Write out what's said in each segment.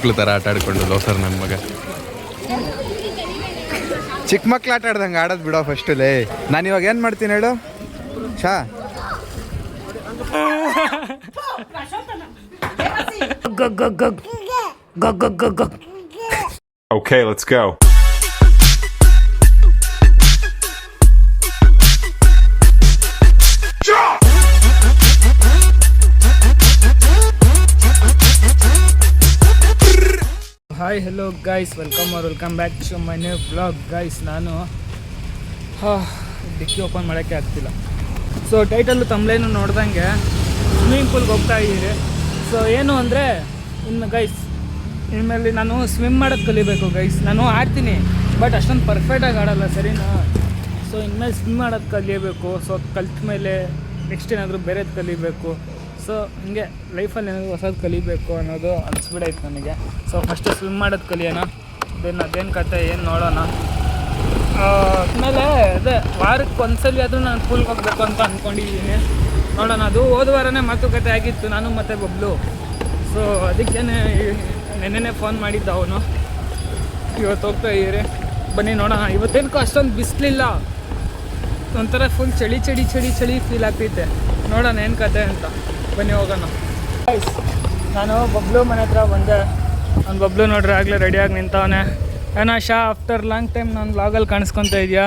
ಮಕ್ಳು ಥರ ಆಟ ಆಡ್ಕೊಂಡು ಲೋಸರ್ ನನ್ನ ಮಗ. ಚಿಕ್ಕ ಮಕ್ಳು ಆಟ ಆಡ್ದಂಗೆ ಆಡೋದು ಬಿಡೋ ಫಸ್ಟಲ್ಲೇ. ನಾನು ಇವಾಗ ಏನು ಮಾಡ್ತೀನಿ ಹೇಳು ಶಾ? Okay, let's go. Hi hello guys, welcome back to my new blog. Guys, ನಾನು ಡಿಕ್ಕಿ ಓಪನ್ ಮಾಡೋಕ್ಕೆ ಆಗ್ತಿಲ್ಲ. ಸೊ ಟೈಟಲ್ಲು ತಮ್ಲೇನು ನೋಡ್ದಂಗೆ ಸ್ವಿಮ್ಮಿಂಗ್ ಪೂಲ್ಗೆ ಹೋಗ್ತಾ ಇದ್ದೀರಿ. ಸೊ ಏನು ಅಂದರೆ ಇನ್ನು ಗೈಸ್ ಇನ್ಮೇಲೆ ನಾನು ಸ್ವಿಮ್ ಮಾಡೋದು ಕಲಿಬೇಕು ಗೈಸ್. ನಾನು ಆಡ್ತೀನಿ ಬಟ್ ಅಷ್ಟೊಂದು ಪರ್ಫೆಕ್ಟಾಗಿ ಆಡೋಲ್ಲ, ಸರಿನಾ? ಸೊ ಇನ್ಮೇಲೆ ಸ್ವಿಮ್ ಮಾಡೋದು ಕಲಿಯಬೇಕು. ಸೊ ಕಲ್ತ ಮೇಲೆ ನೆಕ್ಸ್ಟ್ ಏನಾದರೂ ಬೇರೆದು ಕಲಿಬೇಕು. ಸೊ ಹಂಗೆ ಲೈಫಲ್ಲಿ ಏನಾದರೂ ಹೊಸದು ಕಲಿಬೇಕು ಅನ್ನೋದು ಅನಿಸ್ಬಿಡೈತೆ ನನಗೆ. ಸೊ ಫಸ್ಟು ಸ್ವಿಮ್ ಮಾಡೋದು ಕಲಿಯೋಣ, ಅದೇನು ಕತೆ ಏನು ನೋಡೋಣ. ಆಮೇಲೆ ಅದೇ ವಾರಕ್ಕೆ ಒಂದ್ಸಲಿ ಆದರೂ ನಾನು ಪೂಲ್ಗೆ ಹೋಗ್ಬೇಕು ಅಂತ ಅಂದ್ಕೊಂಡಿದ್ದೀನಿ. ನೋಡೋಣ. ಅದು ಹೋದ ವಾರನೇ ಮಾತುಕತೆ ಆಗಿತ್ತು, ನಾನು ಮತ್ತು ಬಬ್ಲು. ಸೊ ಅದಕ್ಕೇ ನೆನ್ನೆನೇ ಫೋನ್ ಮಾಡಿದ್ದ ಅವನು. ಇವತ್ತು ಹೋಗ್ತಾ ಇದ್ದೀರಿ, ಬನ್ನಿ ನೋಡೋಣ. ಇವತ್ತೇನಕ್ಕೂ ಅಷ್ಟೊಂದು ಬಿಸಿಲಿಲ್ಲ, ಒಂಥರ ಫುಲ್ ಚಳಿ ಫೀಲ್ ಆಗ್ತೈತೆ. ನೋಡೋಣ ಏನು ಕತೆ ಅಂತ, ಬನ್ನಿ ಹೋಗೋಣ. ನಾನು ಬಬ್ಲು ಮನೆ ಹತ್ರ ಬಂದೆ. ಅವ್ನು ಬಬ್ಲು ನೋಡ್ರಿ ಆಗಲೇ ರೆಡಿಯಾಗಿ ನಿಂತವನೆ. ಏನೋ ಶಾ, ಆಫ್ಟರ್ ಲಾಂಗ್ ಟೈಮ್ ನಾನು ವ್ಲಾಗಲ್ಲಿ ಕಾಣಿಸ್ಕೊತ ಇದೆಯಾ?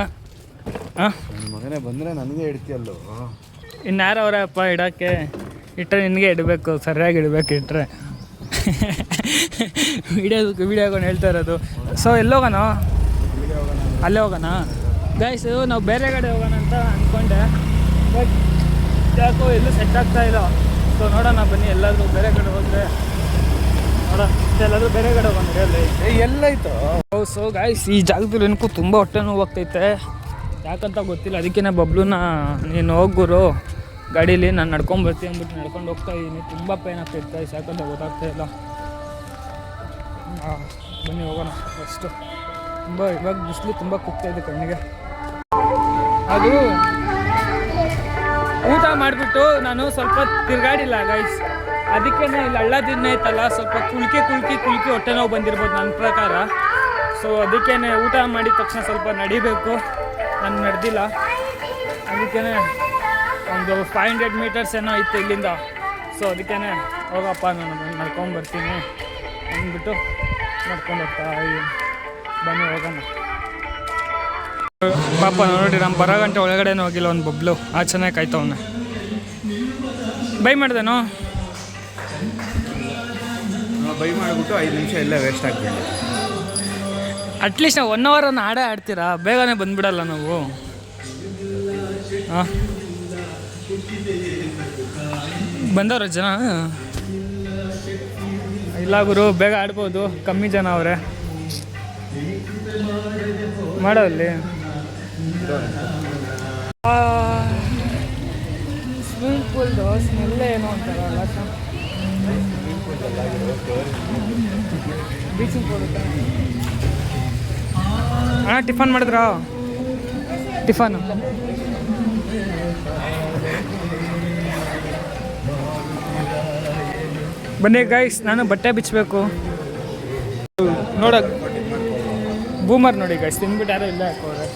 ಹಾಂ, ಮಗನೇ ಬಂದರೆ ನನಗೆ ಇಡ್ತೀಯಲ್ಲೋ. ಇನ್ಯಾರು ಅವರಪ್ಪ ಇಡೋಕ್ಕೆ? ಇಟ್ಟರೆ ನಿನಗೆ ಇಡಬೇಕು, ಸರಿಯಾಗಿ ಇಡಬೇಕು ಇಟ್ಟರೆ. ವೀಡಿಯೋಕೊಂಡು ಹೇಳ್ತಾ ಇರೋದು. ಸೊ ಎಲ್ಲೋಗೋಣ? ಅಲ್ಲೇ ಹೋಗೋಣ ಗೈಸು. ನಾವು ಬೇರೆ ಕಡೆ ಹೋಗೋಣ ಅಂತ ಅಂದ್ಕೊಂಡೆ, ಬಟ್ ಯಾಕೋ ಎಲ್ಲೂ ಸೆಟ್ ಆಗ್ತಾ ಇಲ್ಲ. ಸೊ ನೋಡೋಣ, ಬನ್ನಿ ಎಲ್ಲಾದರೂ ಬೇರೆ ಕಡೆ ಹೋದರೆ ನೋಡೋಣ. ಎಲ್ಲಾದರೂ ಬೇರೆ ಕಡೆ ಹೋಗೋಣ. ಎಲ್ಲಾಯ್ತು? ಸೊ ಗೈಸ್, ಈ ಜಾಗದಲ್ಲಿ ಏನಕ್ಕೂ ತುಂಬ ಹೊಟ್ಟೆ ನೋವು ಆಗ್ತೈತೆ, ಯಾಕಂತ ಗೊತ್ತಿಲ್ಲ. ಅದಕ್ಕೇ ಬಬ್ಲುನ ನೀನು ಹೋಗ್ಗುರು ಗಾಡೀಲಿ, ನಾನು ನಡ್ಕೊಂಬರ್ತೀನಿ ಅಂದ್ಬಿಟ್ಟು ನಡ್ಕೊಂಡು ಹೋಗ್ತಾ ಇದ್ದೀನಿ. ತುಂಬ ಪೇನ್ ಆಗ್ತೈತೆ, ಯಾಕಂತ ಗೊತ್ತಾಗ್ತಾ ಇಲ್ಲ. ಬನ್ನಿ ಹೋಗೋಣ ಫಸ್ಟು. ತುಂಬ ಇವಾಗ ಬಿಸಿಲು ತುಂಬ ಕುಗ್ತಾಯಿದೆ ಕಣ್ಣಿಗೆ. ಅದು ಊಟ ಮಾಡಿಬಿಟ್ಟು ನಾನು ಸ್ವಲ್ಪ ತಿರುಗಾಡಿಲ್ಲ ಗೈಸ್, ಅದಕ್ಕೇ ಇಲ್ಲಿ ಹಳ್ಳದಿನ ಐತಲ್ಲ, ಸ್ವಲ್ಪ ಕುಲ್ಕಿ ಹೊಟ್ಟೆ ನೋವು ಬಂದಿರ್ಬೋದು ನನ್ನ ಪ್ರಕಾರ. ಸೊ ಅದಕ್ಕೇ ಊಟ ಮಾಡಿದ ತಕ್ಷಣ ಸ್ವಲ್ಪ ನಡಿಬೇಕು. ನಾನು ನಡೆದಿಲ್ಲ, ಅದಕ್ಕೇ ಒಂದು 500 ಮೀಟರ್ಸ್ ಏನೋ ಇತ್ತು ಇಲ್ಲಿಂದ. ಸೊ ಅದಕ್ಕೇ ಹೋಗಪ್ಪ ನಾನು ನಡ್ಕೊಂಬರ್ತೀನಿ ಅಂದ್ಬಿಟ್ಟು ನಡ್ಕೊಂಡು ಹೋಗ್ತಾ ಇದ್ದೀನಿ. ಬನ್ನಿ ಹೋಗೋಣ. ಪಾಪ ನೋಡಿ, ನಮ್ಮ ಬರೋ ಗಂಟೆ ಒಳಗಡೆನೂ ಹೋಗಿಲ್ಲ ಒಂದು ಬಬ್ಲು. ಚೆನ್ನಾಗಿ ಕಾಯ್ತವನ್ನ. ಬೈ ಮಾಡ್ದೇನೋ? ಬೈ ಮಾಡಿಬಿಟ್ಟು 5 ನಿಮಿಷ ಎಲ್ಲ ವೇಸ್ಟ್ ಆಗ್ಬಿಟ್ಟು. ಅಟ್ಲೀಸ್ಟ್ ನಾವು 1 ಅವರ್ ಆಡೇ ಆಡ್ತೀರಾ, ಬೇಗನೆ ಬಂದುಬಿಡಲ್ಲ ನಾವು. ಹಾಂ, ಬಂದವ್ರ ಜನ? ಇಲ್ಲ ಗುರು, ಬೇಗ ಆಡ್ಬೋದು, ಕಮ್ಮಿ ಜನ ಅವರೇ ಮಾಡೋಲ್ಲಿ. ಸ್ವಿಮ್ಮಿಂಗ್ ಪೂಲ್ದು ಸ್ಮೆಲ್ಲೇ ಏನೋ ಅಂತಾರಲ್ಲ, ಬೀಚಿಂಗ್ ಪೂಲ್. ಹಾಂ, ಟಿಫನ್ ಮಾಡಿದ್ರಾ? ಟಿಫನ್ ಬನ್ನಿ ಗೈಸ್, ನಾನು ಬಟ್ಟೆ ಬಿಚ್ಚಬೇಕು. ನೋಡ ಬೂಮರ್ ನೋಡಿ ಗೈಸ್, ತಿಂದ್ಬಿಟ್ಟು ಯಾರೋ ಇಲ್ಲ ಹಾಕೋರೆ,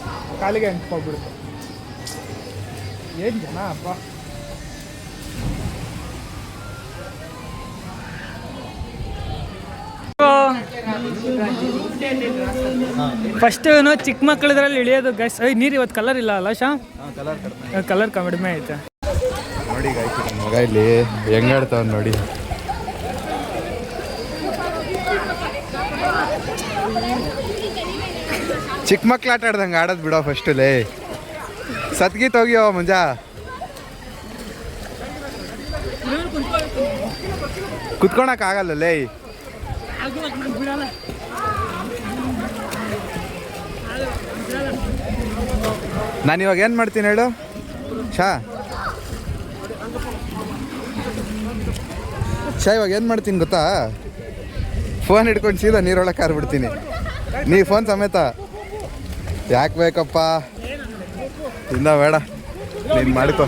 ಕಾಲಿಗೆ ಅಂಟ್ಕೊಬಿಡ್ತು. ಏನು ಜನ ಅಪ್ಪ. ಫಸ್ಟ್ ಚಿಕ್ಕ ಮಕ್ಕಳದ್ರಲ್ಲಿ ಇಳಿಯೋದು ಗೈಸ್. ನೀರು ಇವತ್ತು ಕಲರ್ ಇಲ್ಲ ಅಲ್ಲ ಶಾ? ಕಲರ್ ಕಡಿಮೆ ಐತೆ ನೋಡಿ ಗೈಸ್. ಮಗ ಇಲ್ಲಿ ಹೆಂಗೆ ಆಡ್ತಾವ ನೋಡಿ. ಚಿಕ್ಕ ಮಕ್ಳು ಆಟ ಆಡ್ದಂಗೆ ಆಡೋದು ಬಿಡೋ ಫಸ್ಟಲ್ಲೇ. ಸತ್ಗೀತ್ ಹೋಗ್ಯವ ಮುಂಜಾ. ಕುತ್ಕೊಳಕ್ಕಾಗಲ್ಲೇ. ನಾನು ಇವಾಗ ಏನು ಮಾಡ್ತೀನಿ ಹೇಳು ಶಾ? ಇವಾಗ ಏನು ಮಾಡ್ತೀನಿ ಗೊತ್ತಾ? ಫೋನ್ ಹಿಡ್ಕೊಂಡು ಸೀದಾ ನೀರೊಳಗೆ ಕಾರ್ಬಿಡ್ತೀನಿ, ನೀ ಫೋನ್ ಸಮೇತ. ಯಾಕೆ ಬೇಕಪ್ಪ, ಇಂದ ಬೇಡ, ನೀನು ಮಾಡ್ಕೊ.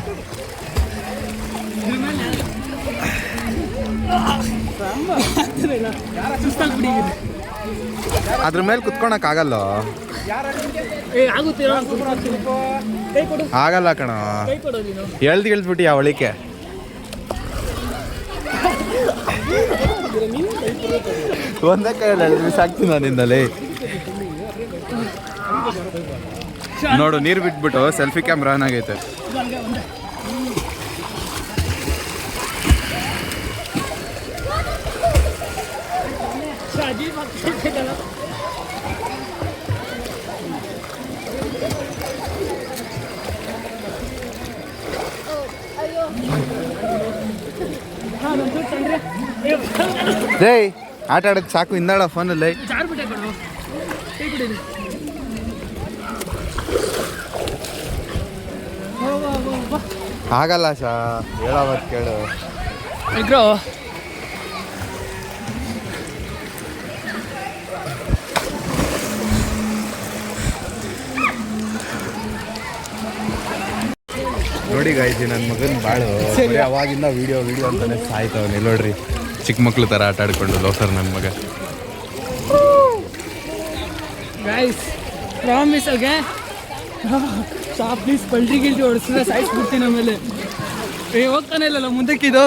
ಸುಸ್ತಾಗ್ಬಿಟ್ಟಿದ್ದೀನಿ. ಅದ್ರ ಮೇಲೆ ಕುತ್ಕೊಳಕ್ಕಾಗಲ್ಲ. ಆಗುತ್ತೀರಾ? ಕೈ ಕೊಡು, ಆಗಲ್ಲ ಕಣ. ಕೈ ಕೊಡು ನೀನು. ಇಳಿದ್ಬಿಟ್ಟು ಆ ಒಳಿಕೆ ಒಂದೇ ಕೈಯಲ್ಲಿ ಎಳೆದು ಬಿಸಾಕ್ತೀನಿ ನಾನಿಂದಲೇ. ನೋಡು ನೀರು ಬಿಟ್ಬಿಟ್ಟು ಸೆಲ್ಫಿ ಕ್ಯಾಮ್ರಾ ಆನ್ ಆಗೈತೆ. ರೇ ಆಟ ಆಡೋದು ಸಾಕು, ಹಿಂದಾಳ ಫೋನಲ್ಲಿ. ಆಗಲ್ಲ ಶಾ, ಹೇಳೋವತ್ತು ಕೇಳು. ನೋಡಿ ಗಾಯ್ತಿ ನನ್ನ ಮಗನ ಬಾಳು ಅವಾಗಿಂದ ವಿಡಿಯೋ ಅಂತಾನೆ ಸಾಯ್ತವನೆ. ನೋಡ್ರಿ ಚಿಕ್ಕ ಮಕ್ಳು ಥರ ಆಟ ಆಡ್ಕೊಂಡು ಲೋಫರ್ ನನ್ನ ಮಗ. ಗೈಸ್ ಪ್ರಾಮಿಸ್ ಓಕೆ, ಪ್ಲೀಸ್ ಪಲ್ಟಿ ಗಿಲ್ಟಿ ಹೊಡಿಸಿದ್ರೆ ಸಾಯಿಸ್ಬಿಡ್ತೀನಿ. ಆಮೇಲೆ ಹೋಗ್ತಾನೆ ಇಲ್ಲಲ್ಲ ಮುಂದಕ್ಕಿದು,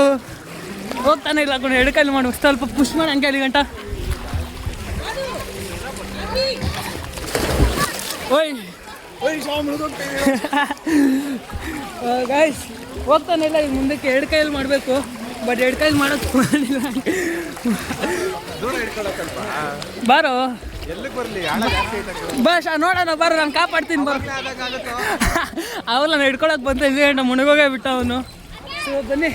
ಹೋಗ್ತಾನೆ ಇಲ್ಲ ಕಣ. ಎಡಕೈಲಿ ಮಾಡಿ ಸ್ವಲ್ಪ ಪುಷ್ ಮಾಡಿ ಹಂಗೆ ಅಲ್ಲಿ ಗಂಟ. ಓಯ್ ಗೈಸ್ ಹೋಗ್ತಾನೆ ಇಲ್ಲ ಈಗ ಮುಂದಕ್ಕೆ. ಎರಡು ಕೈಯಲ್ಲಿ ಮಾಡಬೇಕು, ಬಟ್ ಎರಡು ಕೈಲಿ ಮಾಡೋಕ್ಕೆ ಮಾಡಿಲ್ಲ. ಬಾರೋ ಬಸ್ ನೋಡೋಣ, ಬಾರೋ ನಾನು ಕಾಪಾಡ್ತೀನಿ. ಬರೋ ಅವಲ್ಲ ನಾನು ಹಿಡ್ಕೊಳಕ್ಕೆ ಬಂದ ಇಲ್ಲಿ ಗಂಟ ಮುಣಗೋಗೇ ಬಿಟ್ಟ ಅವನು. ಸೊ ಬನ್ನಿ,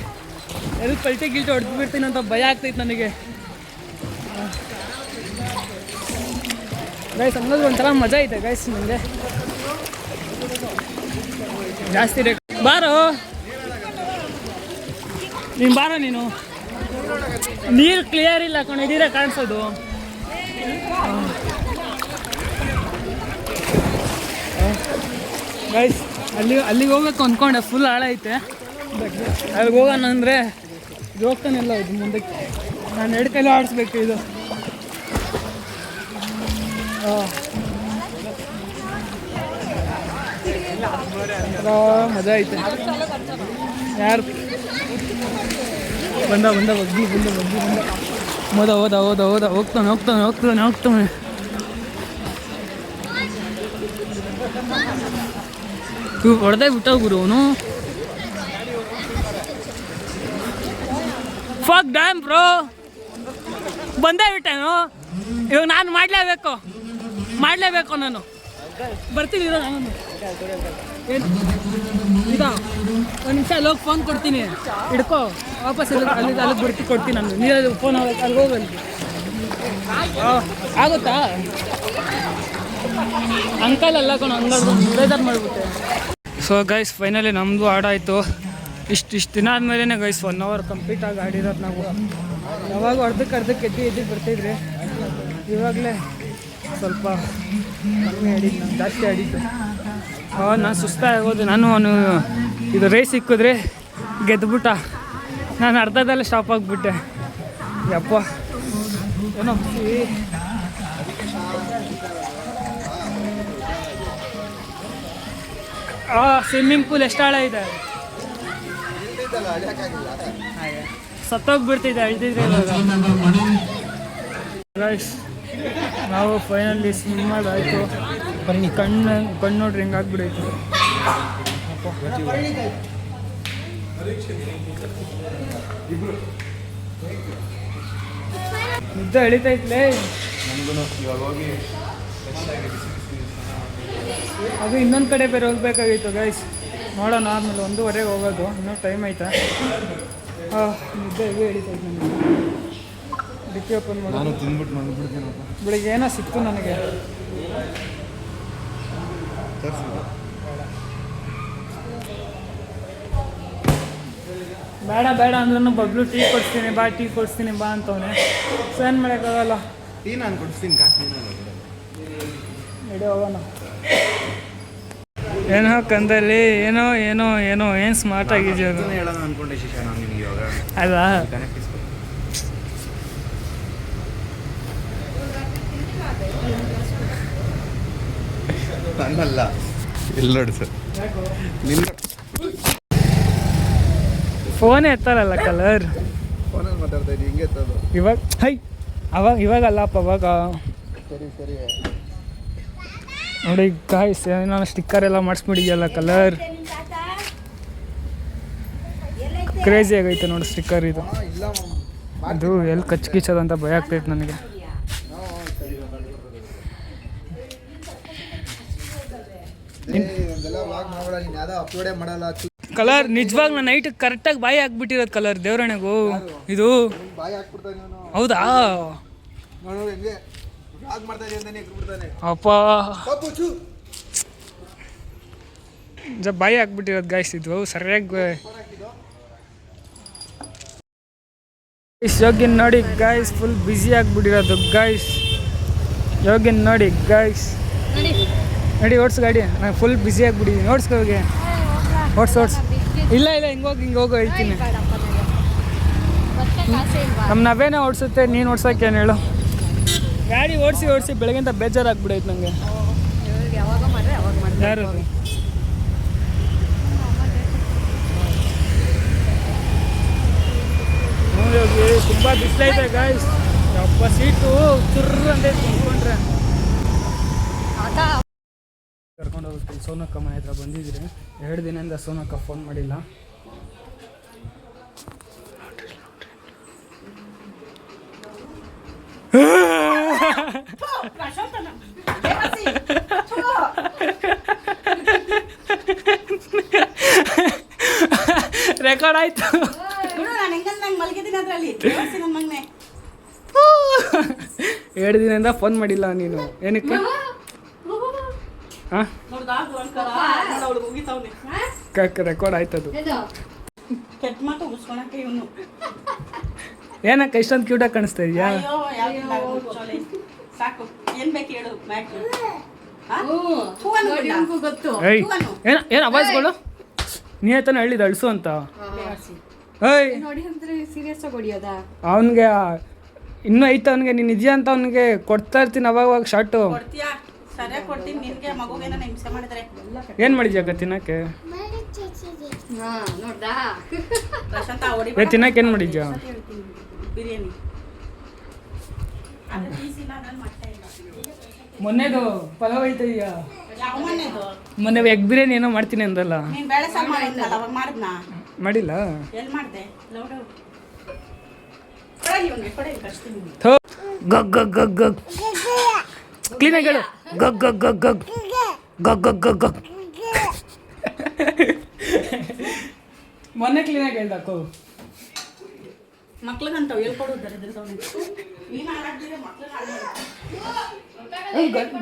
ಎಲ್ಲಿ ಪಲ್ಟಿ ಗಿಲ್ಟಿ ಹೊಡೆದು ಬಿಡ್ತೀನಿ ಅಂತ ಭಯ ಆಗ್ತೈತೆ ನನಗೆ. ಗೈಸ್ ಹಂಗಾದ್ರೆ ಒಂಥರ ಮಜಾ ಐತೆ ಗೈಸ್ ನನಗೆ ಜಾಸ್ತಿ. ಬಾರೋ ನೀನು, ಬಾರೋ ನೀನು. ನೀರು ಕ್ಲಿಯರ್ ಇಲ್ಲ ಕಣ, ಇದೀರ ಕಾಣಿಸೋದು. ಗೈಸ್ ಅಲ್ಲಿಗೆ ಹೋಗ್ಬೇಕು ಅಂದ್ಕೊಂಡೆ, ಫುಲ್ ಆಳ ಐತೆ. ಅಲ್ಲಿಗೆ ಹೋಗೋಣ ಅಂದರೆ ಇದು ಹೋಗ್ತಾನೆಲ್ಲ ಇದು ಮುಂದಕ್ಕೆ. ನಾನು ಎರಡು ಕೈಲೂ ಆಡಿಸ್ಬೇಕು ಇದು. ಮಜಾ ಐತೆ. ಯಾರು ಬಂದ ಬಗ್ಗಿ ಹೋಗ್ತಾನೆ. ಹೊಡೆದೇ ಬಿಟ್ಟ ಗುರು ಅವನು. ಫಾಕ್ ಡ್ಯಾಮ್ ಬ್ರೋ, ಬಂದೇ ಬಿಟ್ಟೇನು. ಇವಾಗ ನಾನು ಮಾಡಲೇಬೇಕು ನಾನು. ಬರ್ತೀನಿ ನಾನು. ಏನು ಇದಾ, ಒಂದು ನಿಮಿಷ ಅಲ್ಲಿ ಹೋಗಿ ಫೋನ್ ಕೊಡ್ತೀನಿ, ಹಿಡ್ಕೊ. ವಾಪಸ್ ಅಲ್ಲಿಗೆ ಬರ್ತಿ ಕೊಡ್ತೀನಿ ನಾನು. ನೀರಲ್ಲಿ ಫೋನ್ ಅಲ್ಲಿ ಹೋಗಲ್ಲಿ ಆಗುತ್ತಾ? ಅಂಕಲ್ ಅಲ್ಲ ಕಣ, ಹಂಗಾದ್ರು ಬೇಜಾರು ಮಾಡಿಬಿಟ್ಟೆ. ಸೊ ಗೈಸ್ ಫೈನಲಿ ನಮ್ಮದು ಆಡಾಯಿತು. ಇಷ್ಟು ದಿನ ಆದಮೇಲೆ ಗೈಸ್ 1 hour ಕಂಪ್ಲೀಟಾಗಿ ಆಡಿರೋದು ನಾವು. ಯಾವಾಗ ಅರ್ಧಕ್ಕೆ ಎದ್ದು ಬರ್ತಿದ್ರಿ. ಇವಾಗಲೇ ಸ್ವಲ್ಪ ಕಮ್ಮಿ ಆಡಿದ್ದು, ನಾನು ಜಾಸ್ತಿ ಆಡಿದ್ದು. ನಾನು ಸುಸ್ತಾಗೋದು. ನಾನು ಅವನು ಇದು ರೇಸ್ ಸಿಕ್ಕಿದ್ರೆ ಗೆದ್ದುಬಿಟ್ಟ, ನಾನು ಅರ್ಧದಲ್ಲೇ ಸ್ಟಾಪ್ ಆಗಿಬಿಟ್ಟೆ. ಯಪ್ಪ ಏನೋ ಸ್ವಿಮ್ಮಿಂಗ್ ಪೂಲ್ ಎಷ್ಟು ಆಳ ಇದೆ, ಸತ್ತೋಗ್ಬಿಡ್ತಿದ್ದೆ ಇಳ್ದಿದ್ರೆ. ನಾವು ಫೈನಲಿ ಸ್ವಿಮ್ ಮಾಡಾಯಿತು. ಕಣ್ಣು ನೋಡ್ರಿ ಹಿಂಗಾಗ್ಬಿಡೈತು. ನಿದ್ದೆ ಎಳಿತೈತ್ಲೇ. ಅದು ಇನ್ನೊಂದು ಕಡೆ ಬೇರೆ ಹೋಗ್ಬೇಕಾಗಿತ್ತು ಗೈಸ್. ನೋಡೋಣ ಆದ್ಮೇಲೆ 1:15 ಹೋಗೋದು, ಇನ್ನೂ ಟೈಮ್ ಐತೆ. ನಿದ್ದೆ ಹೇಗೆ ಎಳಿತೈತೆ ನನಗೆ. ಡಿಕ್ಕಿ ಓಪನ್ ಮಾಡಿ ಬೆಳಿಗ್ಗೆ ಏನೋ ಸಿಕ್ತು ನನಗೆ. ಬೇಡ ಅಂದ್ರೂ ಬಬ್ಲು ಟೀ ಕೊಡಿಸ್ತೀನಿ ಬಾ ಅಂತವನೆ. ಸೊ ಏನು ಮಾಡೋಕ್ಕಾಗಲ್ಲ. ಟೀ ನಾನು ಕೊಡಿಸ್ತೀನಿ, ಕಾಸು ನಡಿ ಹೋಗೋಣ. ಏನೋ ಕಂದಲ್ಲಿ ಏನು ಸ್ಮಾರ್ಟ್ ಆಗಿದೆಯೋ ಅಲ್ವಾ. ನನ್ನಲ್ಲ ಇಲ್ಲಿ ನೋಡಿ ಸರ್ ನಿನ್ನ ಫೋನೇ ಎತ್ತಲ್ಲ ಕಲರ್. ಫೋನಲ್ಲಿ ಮಾತಾಡ್ತಾ ಇದ್ದೀನಿ, ಹಿಂಗೆ ಎತ್ತೋದು. ಇವಾಗ ಇವಾಗಲ್ಲಪ್ಪ ಅವಾಗ. ಸರಿ ಸರಿ. ನೋಡಿ ಗಾಯ್ಸ್, ನಾನು ಸ್ಟಿಕ್ಕರ್ ಎಲ್ಲ ಮಾಡಿಸ್ಬಿಟ್ಟಿದ್ಯಲ್ಲ ಕಲರ್. ಕ್ರೇಜಿ ಆಗೈತೆ ನೋಡಿ ಸ್ಟಿಕ್ಕರ್ ಇದು. ಅದು ಎಲ್ಲಿ ಕಚ್ಕಿಚ್ಚೋದಂತ ಭಯ ಆಗ್ತೈತೆ ನನಗೆ. ಕಲರ್ ನಿಜವಾಗ ನಾನು ನೈಟ್ ಕರೆಕ್ಟಾಗಿ ಬಾಯಿ ಹಾಕ್ಬಿಟ್ಟಿರೋದು ಕಲರ್ ದೇವರಣೆಗೂ. ಇದು ಹೌದಾ? ಅಪ್ಪ ಬಾಯಿ ಹಾಕ್ಬಿಟ್ಟಿರೋದು ಗಾಯ್ಸ್. ಇದು ಸರಿಯಾಗಿ ಯೋಗಿನ್ ನೋಡಿ ಗಾಯ್ಸ್, ಫುಲ್ ಬ್ಯುಸಿ ಆಗಿಬಿಟ್ಟಿರೋದು ಗಾಯ್ಸ್. ಯೋಗಿನ್ ನೋಡಿ ಗಾಯ್ಸ್, ನಡಿ ಓಡ್ಸು ಗಾಡಿ. ನಾನು ಫುಲ್ ಬ್ಯುಸಿ ಆಗಿಬಿಟ್ಟಿದ್ದೀನಿ. ಓಡಿಸ್ಕೋ ಹೋಗಿ, ಓಡ್ಸು. ಇಲ್ಲ ಹಿಂಗೆ ಹೋಗು ಹೇಳ್ತೀನಿ. ನಮ್ಮ ನವೇನೇ ಓಡಿಸುತ್ತೆ, ನೀನು ಓಡ್ಸೋಕ್ಕೇನು ಹೇಳು? ಗಾಡಿ ಓಡಿಸಿ ಬೆಳಗ್ಗೆಂತ ಬೇಜಾರಾಗ್ಬಿಡೈತೆ ನನಗೆ. ಯಾರು ಹೋಗಿ ತುಂಬ ಬಿಸಿಲೈತೆ ಗಾಯ್ಸ್. ಯಪ್ಪ ಸೀಟು ಚುರ್ರು ಅಂತ ಕುಂತ್ಕೊಂಡ್ರೆ. ಕರ್ಕೊಂಡು ಹೋಗ್ತೀನಿ. ಸೋನಕ್ಕ ಮನೆ ಹತ್ರ ಬಂದಿದ್ದೀರಿ. 2 ದಿನದಿಂದ ಸೋನಕ್ಕ ಫೋನ್ ಮಾಡಿಲ್ಲ. ರೆಕಾರ್ಡ್ ಆಯ್ತು. 2 ದಿನದಿಂದ ಫೋನ್ ಮಾಡಿಲ್ಲ ನೀನು, ಏನಕ್ಕೆ? ಹಾಂ, ರೆಕಾರ್ಡ್ ಆಯ್ತದು. ಏನಕ್ಕ ಇಷ್ಟೊಂದು ಕ್ಯೂಟಾಗಿ ಕಾಣಿಸ್ತಾ ಇದೆಯಾ? ಏನು ಅವಾಯ್ಸ್ಗಳು? ನೀ ತಾನೆ ಹೇಳಿದ ಅಳಿಸು ಅಂತ. ಅವನಿಗೆ ಇನ್ನೂ ಐತೆ, ಅವನಿಗೆ ನೀನು ಇದೆಯಾ ಅಂತ ಅವನಿಗೆ ಕೊಡ್ತಾ ಇರ್ತೀನಿ ಅವಾಗ ಶಾರ್ಟು. ಏನು ಮಾಡಿದ್ಯಾಕ ತಿನ್ನಕ್ಕೆ? ತಿನ್ನಕ್ಕೆ ಏನು ಮಾಡಿದ್ಯಾ? ಮೊನ್ನೆದು ಪಲಾವ್ ಐತಯ್ಯ. ಮೊನ್ನೆ ಎಗ್ ಬಿರಿಯಾನಿ ಏನೋ ಮಾಡ್ತೀನಿ ಅಂದಲ್ಲ, ಮಾಡಿಲ್ಲ? ಕ್ಲೀನಾಗಿ ಹೇಳು. ಮೊನ್ನೆ ಕ್ಲೀನಾಗಿ ಹೇಳ್ದಾಕು.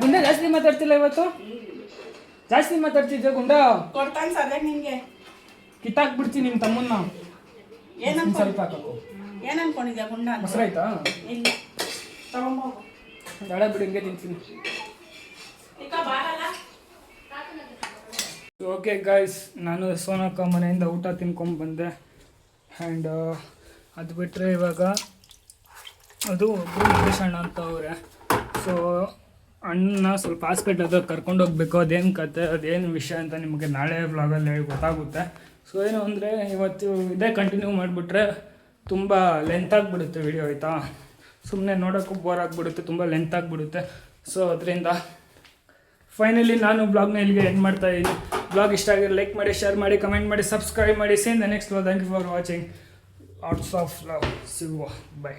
ಗುಂಡ ಜಾಸ್ತಿ ಮಾತಾಡ್ತಿಲ್ಲ ಇವತ್ತು. ಜಾಸ್ತಿ ಮಾತಾಡ್ತಿದ್ದೆ ಗುಂಡ. ಕಿತ್ತಾಕ್ಬಿಡ್ತೀನಿ ನಿಮ್ಮ ತಮ್ಮನ್ನ. ಸ್ವಲ್ಪ ಹಾಕಬೇಕು. ಮೊಸರಾಯ್ತಾ? ಬೇಡ ಬಿಡು, ಹಿಂಗೆ ತಿಂತೀನಿ. ಓಕೆ ಗಾಯ್ಸ್, ನಾನು ಸೋನಕ್ಕ ಮನೆಯಿಂದ ಊಟ ತಿನ್ಕೊಂಡು ಬಂದೆ. ಆ್ಯಂಡ್ ಅದು ಬಿಟ್ಟರೆ ಇವಾಗ ಅದು ಒಬ್ಬರು ಮಹೇಶ್ ಅಣ್ಣ ಅಂತ ಅವರೇ. ಸೊ ಅಣ್ಣನ ಸ್ವಲ್ಪ ಹಾಸ್ಪಿಟ್ಲ್ ಹತ್ರ ಕರ್ಕೊಂಡು ಹೋಗ್ಬೇಕು. ಅದೇನು ಕತೆ, ಅದೇನು ವಿಷಯ ಅಂತ ನಿಮಗೆ ನಾಳೆ ವ್ಲಾಗಲ್ಲಿ ಗೊತ್ತಾಗುತ್ತೆ. ಸೊ ಏನು ಅಂದರೆ ಇವತ್ತು ಇದೇ ಕಂಟಿನ್ಯೂ ಮಾಡಿಬಿಟ್ರೆ ತುಂಬ ಲೆಂತ್ ಆಗಿಬಿಡುತ್ತೆ ವಿಡಿಯೋ, ಆಯಿತಾ? ಸುಮ್ಮನೆ ನೋಡೋಕ್ಕೂ ಬೋರ್ ಆಗಿಬಿಡುತ್ತೆ, ತುಂಬ ಲೆಂತ್ ಆಗಿಬಿಡುತ್ತೆ. ಸೊ ಅದರಿಂದ ಫೈನಲಿ ನಾನು ಬ್ಲಾಗ್ನ ಇಲ್ಲಿಗೆ ಎಂಡ್ ಮಾಡ್ತಾ ಇದ್ದೀನಿ. ಬ್ಲಾಗ್ ಇಷ್ಟ ಆಗಿದ್ರೆ ಲೈಕ್ ಮಾಡಿ, ಶೇರ್ ಮಾಡಿ, ಕಮೆಂಟ್ ಮಾಡಿ, ಸಬ್ಸ್ಕ್ರೈಬ್ ಮಾಡಿ. Same the next blog. Thank you for watching. Lots of love. See you. By.